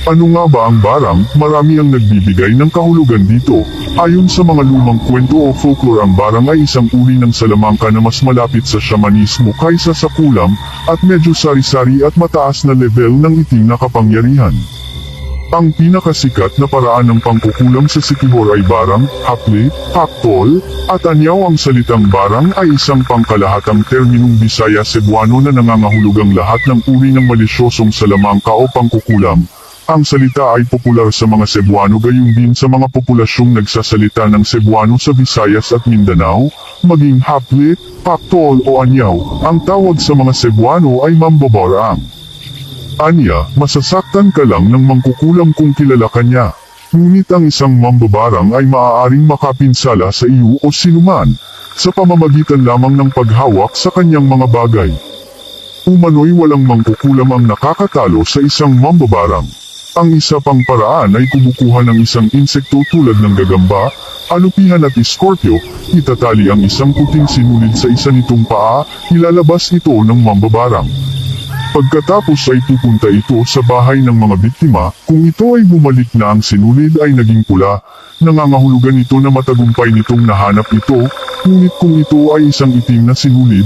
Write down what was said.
Ano nga ba ang barang? Marami ang nagbibigay ng kahulugan dito. Ayon sa mga lumang kwento o folklore, ang barang ay isang uri ng salamangka na mas malapit sa shamanismo kaysa sa kulam, at medyo sari-sari at mataas na level ng itim na kapangyarihan. Ang pinakasikat na paraan ng pangkukulam sa Siquijor ay barang, hapli, paktol, at anyaw. Ang salitang barang ay isang pangkalahatang terminong Bisaya Cebuano na nangangahulugang lahat ng uri ng malisyosong salamangka o pangkukulam. Ang salita ay popular sa mga Cebuano gayon din sa mga populasyong nagsasalita ng Cebuano sa Visayas at Mindanao, maging hapli, paktol o anyaw. Ang tawag sa mga Cebuano ay mambabarang. Anya, masasaktan ka lang ng mangkukulam kung kilala ka niya. Ngunit ang isang mambabarang ay maaaring makapinsala sa iyo o sinuman, sa pamamagitan lamang ng paghawak sa kanyang mga bagay. Umano'y walang mangkukulam ang nakakatalo sa isang mambabarang. Ang isa pang paraan ay kumukuha ng isang insekto tulad ng gagamba, alupihan at iskorpyo, itatali ang isang puting sinulid sa isa nitong paa, ilalabas ito ng mambabarang. Pagkatapos ay pupunta ito sa bahay ng mga biktima. Kung ito ay bumalik na ang sinulid ay naging pula, nangangahulugan ito na matagumpay nitong nahanap ito, ngunit kung ito ay isang itim na sinulid,